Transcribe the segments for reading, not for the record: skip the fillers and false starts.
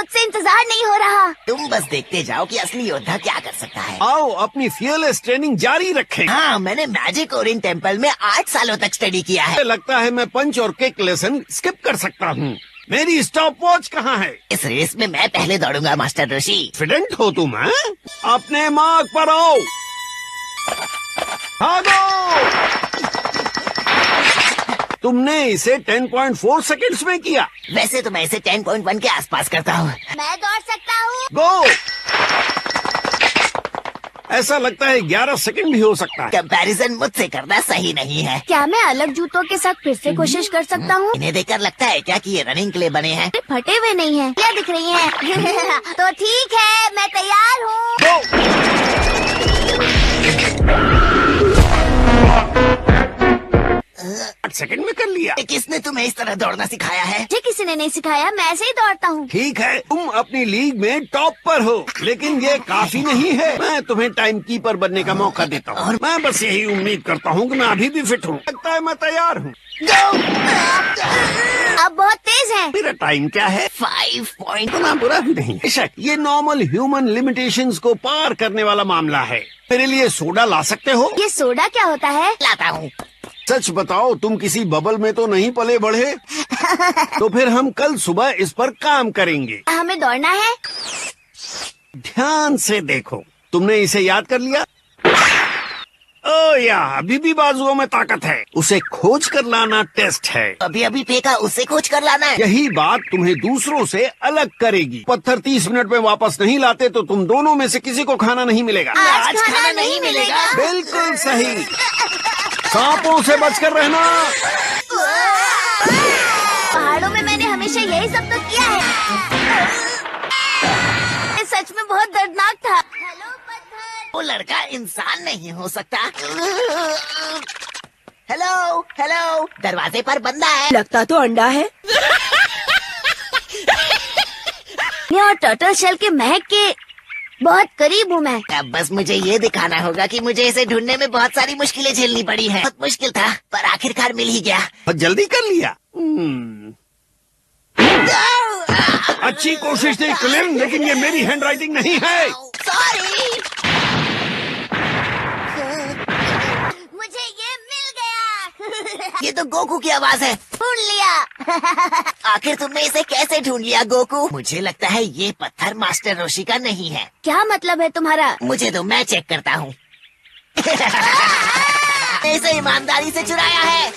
मुझसे इंतजार नहीं हो रहा। तुम बस देखते जाओ कि असली योद्धा क्या कर सकता है। आओ अपनी फियरलेस ट्रेनिंग जारी रखें। हाँ, मैंने मैजिक ओरियन टेम्पल में 8 सालों तक स्टडी किया है। मुझे लगता है मैं पंच और किक लेसन स्किप कर सकता हूँ। मेरी स्टॉप वॉच कहाँ है? इस रेस में मैं पहले दौड़ूंगा मास्टर रोशी। कॉन्फिडेंट हो तुम, हैं? अपने मार्क पर आओ, भागो। तुमने इसे 10.4 सेकंड्स में किया। वैसे तो मैं इसे 10.1 के आसपास करता हूँ। मैं दौड़ सकता हूँ। गो। ऐसा लगता है 11 सेकंड भी हो सकता है। कंपैरिजन मुझसे करना सही नहीं है। क्या मैं अलग जूतों के साथ फिर से कोशिश कर सकता हूँ? इन्हें देखकर लगता है क्या कि ये रनिंग के लिए बने हैं? फटे हुए नहीं हैं। क्या दिख रही हैं? तो ठीक है, मैं तैयार हूँ। गो। 8 सेकंड में कर लिया। किसने तुम्हें इस तरह दौड़ना सिखाया है? मुझे किसी ने नहीं सिखाया, मैं ऐसे ही दौड़ता हूँ। ठीक है, तुम अपनी लीग में टॉप पर हो, लेकिन ये काफी नहीं है। मैं तुम्हें टाइम कीपर बनने का मौका देता हूँ और मैं बस यही उम्मीद करता हूँ कि मैं अभी भी फिट हूँ। लगता है मैं तैयार हूँ। अब बहुत तेज है। मेरा टाइम क्या है? 5 पॉइंट। इतना बुरा भी नहीं। बेशक ये नॉर्मल ह्यूमन लिमिटेशंस को पार करने वाला मामला है। मेरे लिए सोडा ला सकते हो? ये सोडा क्या होता है? लाता हूँ। सच बताओ, तुम किसी बबल में तो नहीं पले बढ़े? तो फिर हम कल सुबह इस पर काम करेंगे। हमें दौड़ना है। ध्यान से देखो, तुमने इसे याद कर लिया? ओ या, अभी भी बाजुओं में ताकत है। उसे खोज कर लाना टेस्ट है। अभी अभी फेंका, उससे खोज कर लाना है। यही बात तुम्हें दूसरों से अलग करेगी। पत्थर 30 मिनट में वापस नहीं लाते तो तुम दोनों में से किसी को खाना नहीं मिलेगा। आज खाना नहीं मिलेगा। बिल्कुल सही। सांपों से बचकर रहना। पहाड़ों में मैंने हमेशा यही सब तो किया है। ये सच में बहुत दर्दनाक था। हेलो पत्थर। वो लड़का इंसान नहीं हो सकता। हेलो हेलो, दरवाजे पर बंदा है। लगता तो अंडा है। और टर्टल शेल के महक के बहुत करीब हूँ मैं। अब बस मुझे ये दिखाना होगा कि मुझे इसे ढूंढने में बहुत सारी मुश्किलें झेलनी पड़ी हैं। बहुत मुश्किल था, पर आखिरकार मिल ही गया। बहुत जल्दी कर लिया। अच्छी कोशिश थी क्लिन, लेकिन ये मेरी हैंडराइटिंग नहीं है। सॉरी। मुझे ये मिल गया। ये तो गोकू की आवाज है। ढूंढ लिया। आखिर तुमने इसे कैसे ढूंढ लिया गोकू? मुझे लगता है ये पत्थर मास्टर रोशी का नहीं है। क्या मतलब है तुम्हारा? मुझे तो मैं चेक करता हूँ। इसे ईमानदारी से चुराया है।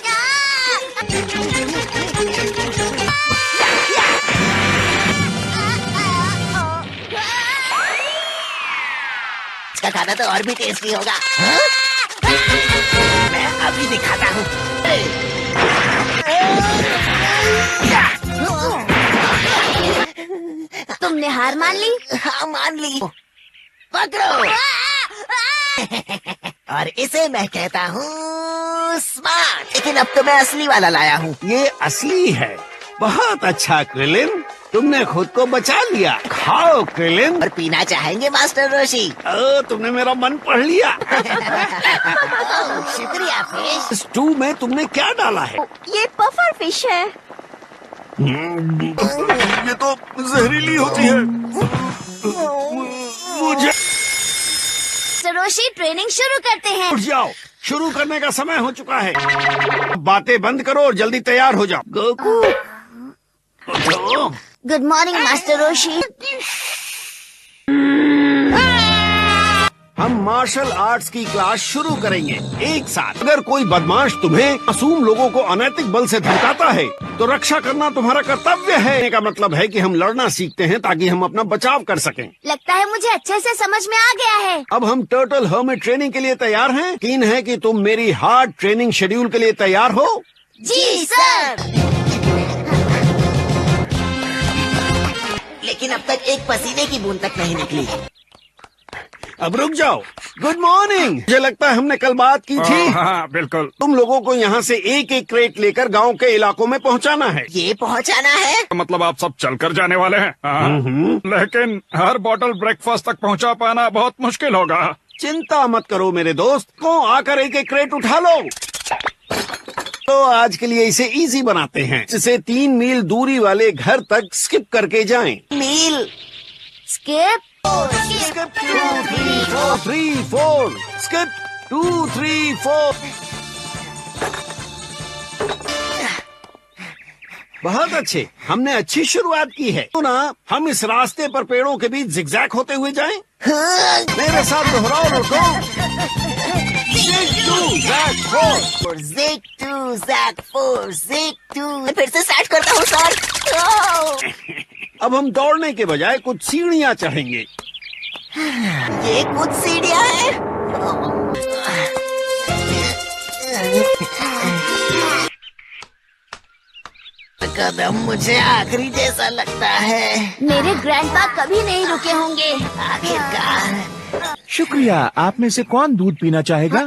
इसका खाना तो और भी टेस्टी होगा। हाँ? मैं अभी दिखाता हूँ। तुमने हार मान ली? हाँ, मान ली। पकड़ो। और इसे मैं कहता हूँ स्मार्ट। लेकिन अब तो मैं असली वाला लाया हूँ। ये असली है। बहुत अच्छा क्रिलिन, तुमने खुद को बचा लिया। खाओ क्रिलिन। और पीना चाहेंगे मास्टर रोशी? तुमने मेरा मन पढ़ लिया। शुक्रिया फिश। स्टू में तुमने क्या डाला है? ये पफर फिश है। ये तो जहरीली होती है। मुझे रोशी, ट्रेनिंग शुरू करते हैं। उठ जाओ, शुरू करने का समय हो चुका है। बातें बंद करो और जल्दी तैयार हो जाओ। गोकू, उठो। गुड मॉर्निंग मास्टर रोशी। हम मार्शल आर्ट्स की क्लास शुरू करेंगे एक साथ। अगर कोई बदमाश तुम्हें मासूम लोगों को अनैतिक बल से धमकाता है तो रक्षा करना तुम्हारा कर्तव्य है। कहने का मतलब है कि हम लड़ना सीखते हैं ताकि हम अपना बचाव कर सकें। लगता है मुझे अच्छे से समझ में आ गया है। अब हम टर्टल हर्मिट ट्रेनिंग के लिए तैयार हैं। यकीन है कि तुम मेरी हार्ड ट्रेनिंग शेड्यूल के लिए तैयार हो? जी सर। लेकिन अब तक एक पसीने की बूंद तक नहीं निकली। अब रुक जाओ। Good morning. मुझे लगता है हमने कल बात की थी। हाँ, बिल्कुल। तुम लोगों को यहाँ से एक एक क्रेट लेकर गांव के इलाकों में पहुँचाना है। ये पहुँचाना है? मतलब आप सब चलकर जाने वाले हैं? हाँ। लेकिन हर बोतल ब्रेकफास्ट तक पहुँचा पाना बहुत मुश्किल होगा। चिंता मत करो मेरे दोस्त, को आकर एक एक क्रेट उठा लो। तो आज के लिए इसे इजी बनाते हैं, जिसे 3 मील दूरी वाले घर तक स्किप करके जाएं। मील। स्किप स्किप 2 3 4 3 4 स्किप 2 3 4। बहुत अच्छे, हमने अच्छी शुरुआत की है। तो ना हम इस रास्ते पर पेड़ों के बीच जिगजैग होते हुए जाएं। हाँ। मेरे साथ दोहराओ लड़कों। Zig 2 Zag 4। Zig 2 Zag 4 Zig 2। मैं फिर से स्टार्ट करता हूँ सर। अब हम दौड़ने के बजाय कुछ सीढ़ियाँ चढ़ेंगे। ये कुछ सीढ़ियाँ हैं। कदम मुझे आखिरी जैसा लगता है। मेरे ग्रैंडपा कभी नहीं रुके होंगे। आखिरकार। शुक्रिया। आप में से कौन दूध पीना चाहेगा?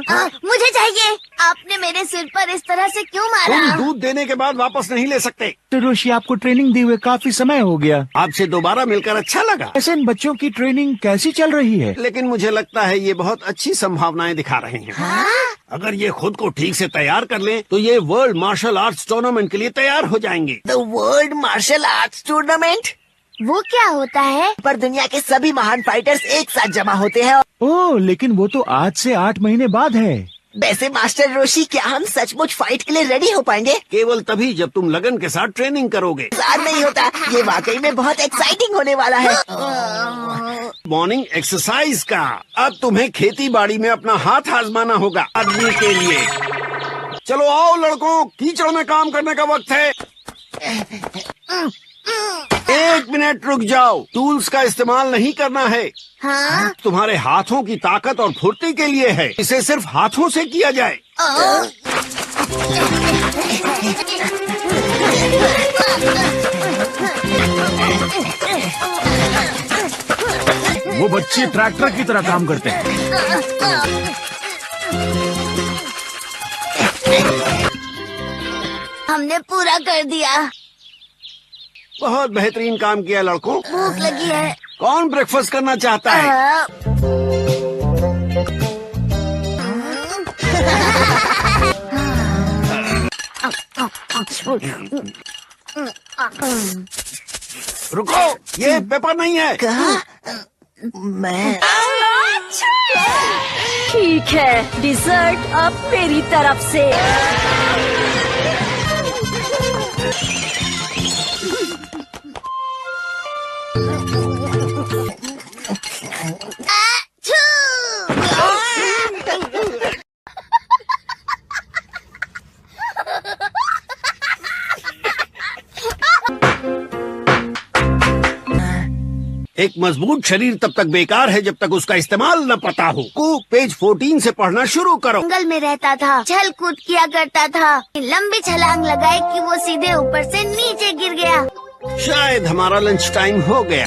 मुझे चाहिए। आपने मेरे सिर पर इस तरह से क्यों तुम मारा? दूध देने के बाद वापस नहीं ले सकते। तो रोशी, आपको ट्रेनिंग दिए हुए काफी समय हो गया। आपसे दोबारा मिलकर अच्छा लगा। ऐसे इन बच्चों की ट्रेनिंग कैसी चल रही है? लेकिन मुझे लगता है ये बहुत अच्छी संभावनाएं दिखा रहे हैं। अगर ये खुद को ठीक से तैयार कर लें, तो ये वर्ल्ड मार्शल आर्ट्स टूर्नामेंट के लिए तैयार हो जाएंगे। The world martial arts tournament. वो क्या होता है? पर दुनिया के सभी महान फाइटर्स एक साथ जमा होते हैं। ओह, लेकिन वो तो आज से 8 महीने बाद है। वैसे मास्टर रोशी, क्या हम सचमुच फाइट के लिए रेडी हो पाएंगे? केवल तभी जब तुम लगन के साथ ट्रेनिंग करोगे। इंतजार नहीं होता। ये वाकई में बहुत एक्साइटिंग होने वाला है। मॉर्निंग एक्सरसाइज का। अब तुम्हें खेती बाड़ी में अपना हाथ आजमाना होगा आदमी के लिए। चलो आओ लड़कों, कीचड़ में काम करने का वक्त है। 1 मिनट रुक जाओ। टूल्स का इस्तेमाल नहीं करना है। हाँ? तुम्हारे हाथों की ताकत और फुर्ती के लिए है। इसे सिर्फ हाथों से किया जाए। वो बच्चे ट्रैक्टर की तरह काम करते हैं। हमने पूरा कर दिया। बहुत बेहतरीन काम किया लड़कों। भूख लगी है। कौन ब्रेकफास्ट करना चाहता है? रुको, ये पेपर नहीं है। मैं ठीक है, डिजर्ट अब मेरी तरफ से। एक मजबूत शरीर तब तक बेकार है जब तक उसका इस्तेमाल न पता हो। पेज 14 से पढ़ना शुरू करो। जंगल में रहता था, छल कूद किया करता था, लंबी छलांग लगाई कि वो सीधे ऊपर से नीचे गिर गया। शायद हमारा लंच टाइम हो गया।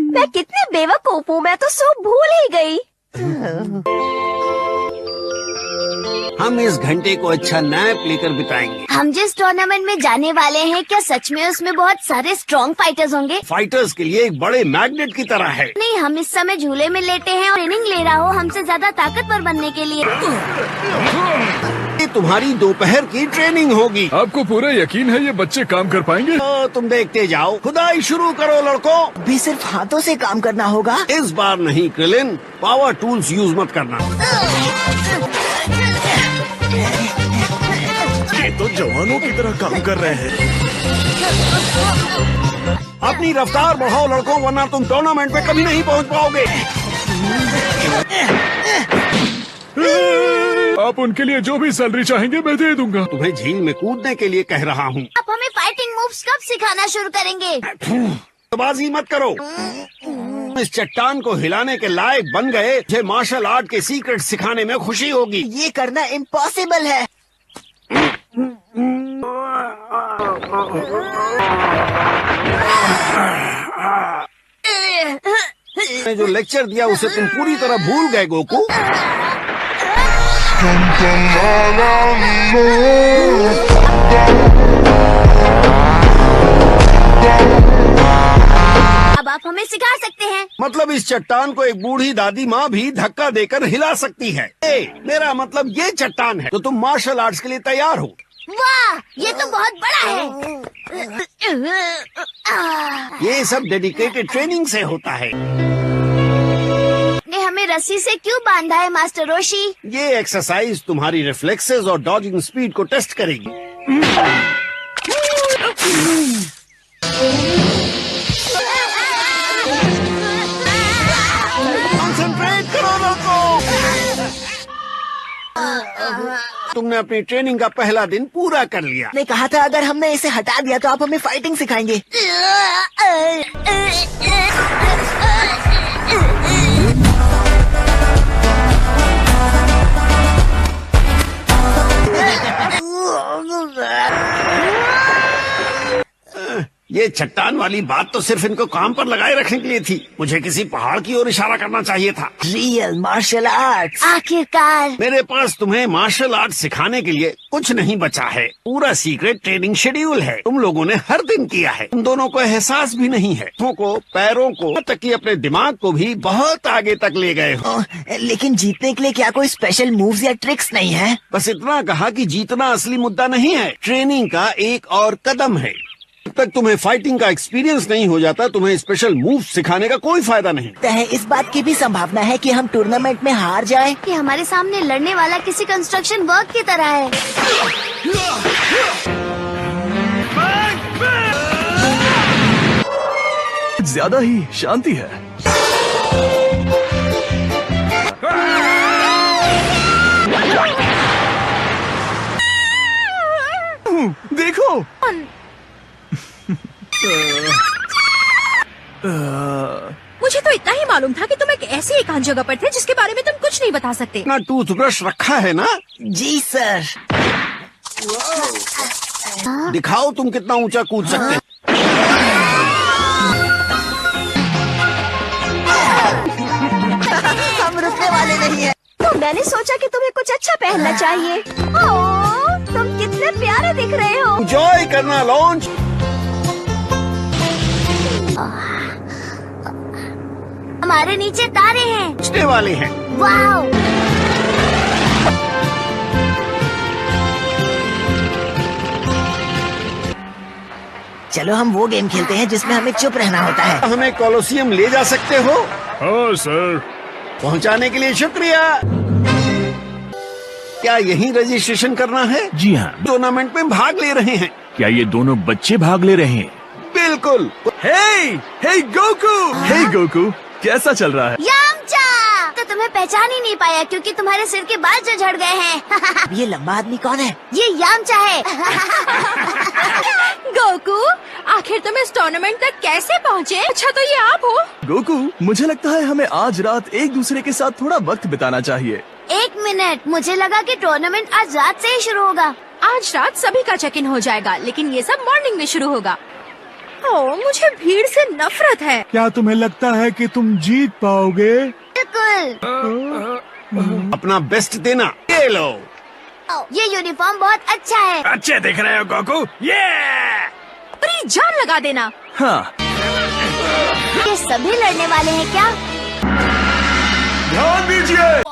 मैं कितनी बेवकूफ हूँ, मैं तो सब भूल ही गई। हम इस घंटे को अच्छा नैप लेकर बिताएंगे। हम जिस टूर्नामेंट में जाने वाले हैं, क्या सच में उसमें बहुत सारे स्ट्रॉन्ग फाइटर्स होंगे? फाइटर्स के लिए एक बड़े मैग्नेट की तरह है। नहीं, हम इस समय झूले में लेटे हैं और ट्रेनिंग ले रहा हो हमसे ज्यादा ताकतवर बनने के लिए। ये तुम्हारी दोपहर की ट्रेनिंग होगी। आपको पूरा यकीन है ये बच्चे काम कर पाएंगे? तो तुम देखते जाओ। खुदाई शुरू करो लड़कों। भी सिर्फ हाथों से काम करना होगा। इस बार नहीं क्रिलिन, पावर टूल्स यूज मत करना। ये तो जवानों की तरह काम कर रहे हैं। अपनी रफ्तार बढ़ाओ लड़कों, वरना तुम टूर्नामेंट में कभी नहीं पहुंच पाओगे। आप उनके लिए जो भी सैलरी चाहेंगे मैं दे दूंगा। तुम्हें झील में कूदने के लिए कह रहा हूँ। आप हमें फाइटिंग मूव्स कब सिखाना शुरू करेंगे? बाजी मत करो। इस चट्टान को हिलाने के लायक बन गए। मुझे मार्शल आर्ट के सीक्रेट सिखाने में खुशी होगी। ये करना इम्पॉसिबल है। मैंने जो लेक्चर दिया उसे तुम पूरी तरह भूल गए गोकू। अब आप हमें सिखा सकते हैं। मतलब इस चट्टान को एक बूढ़ी दादी माँ भी धक्का देकर हिला सकती है। मेरा मतलब ये चट्टान है। तो तुम मार्शल आर्ट्स के लिए तैयार हो? वाह, ये तो बहुत बड़ा है। ये सब डेडिकेटेड ट्रेनिंग से होता है। ने हमें रस्सी से क्यों बांधा है मास्टर रोशी? ये एक्सरसाइज तुम्हारी रिफ्लेक्सेस और डॉजिंग स्पीड को टेस्ट करेगी। कंसंट्रेट करो लोगों। तुमने अपनी ट्रेनिंग का पहला दिन पूरा कर लिया। ने कहा था अगर हमने इसे हटा दिया तो आप हमें फाइटिंग सिखाएंगे। ये चट्टान वाली बात तो सिर्फ इनको काम पर लगाए रखने के लिए थी। मुझे किसी पहाड़ की ओर इशारा करना चाहिए था। Real martial arts. आखिरकार मेरे पास तुम्हें मार्शल आर्ट सिखाने के लिए कुछ नहीं बचा है। पूरा सीक्रेट ट्रेनिंग शेड्यूल है। तुम लोगों ने हर दिन किया है। तुम दोनों को एहसास भी नहीं है। हाथों को, पैरों को, तक कि अपने दिमाग को भी बहुत आगे तक ले गए हो। लेकिन जीतने के लिए क्या कोई स्पेशल मूव्स या ट्रिक्स नहीं है? बस इतना कहा कि जीतना असली मुद्दा नहीं है, ट्रेनिंग का एक और कदम है। जब तक तुम्हें फाइटिंग का एक्सपीरियंस नहीं हो जाता, तुम्हें स्पेशल मूव सिखाने का कोई फायदा नहीं। है इस बात की भी संभावना है कि हम टूर्नामेंट में हार जाएं। कि हमारे सामने लड़ने वाला किसी कंस्ट्रक्शन वर्क की तरह है। ज्यादा ही शांति है। देखो। मुझे तो इतना ही मालूम था कि तुम एक ऐसी एकांत जगह पर थे जिसके बारे में तुम कुछ नहीं बता सकते। अपना टूथब्रश रखा है ना? जी सर। दिखाओ तुम कितना ऊंचा कूद सकते। हम रुकने वाले नहीं है। तो मैंने सोचा कि तुम्हें कुछ अच्छा पहनना चाहिए। ओह, तुम कितने प्यारे दिख रहे हो। एंजॉय करना लॉन्च। हमारे नीचे तारे हैं। पूछने वाले हैं। वाओ, चलो हम वो गेम खेलते हैं जिसमें हमें चुप रहना होता है। हमें कोलोसियम ले जा सकते हो? हाँ सर। पहुंचाने के लिए शुक्रिया। क्या यही रजिस्ट्रेशन करना है? जी हाँ। टूर्नामेंट में भाग ले रहे हैं। क्या ये दोनों बच्चे भाग ले रहे हैं? बिल्कुल। हे गोकू, कैसा चल रहा है? यामचा! तो तुम्हें पहचान ही नहीं पाया क्योंकि तुम्हारे सिर के बाल जो झड़ गए हैं। ये लंबा आदमी कौन है? ये यामचा है। गोकू, आखिर तुम इस टूर्नामेंट तक कैसे पहुँचे? अच्छा तो ये आप हो। गोकू, मुझे लगता है हमें आज रात एक दूसरे के साथ थोड़ा वक्त बिताना चाहिए। एक मिनट, मुझे लगा कि टूर्नामेंट आज रात से ही शुरू होगा। आज रात सभी का चेक इन हो जाएगा, लेकिन ये सब मॉर्निंग में शुरू होगा। ओह, मुझे भीड़ से नफरत है। क्या तुम्हें लगता है कि तुम जीत पाओगे? बिल्कुल। अपना बेस्ट देना। ये लो। ये यूनिफॉर्म बहुत अच्छा है। अच्छे दिख रहे हो गोकू। ये पूरी जान लगा देना। हाँ। ये सभी लड़ने वाले हैं क्या? ध्यान दीजिए,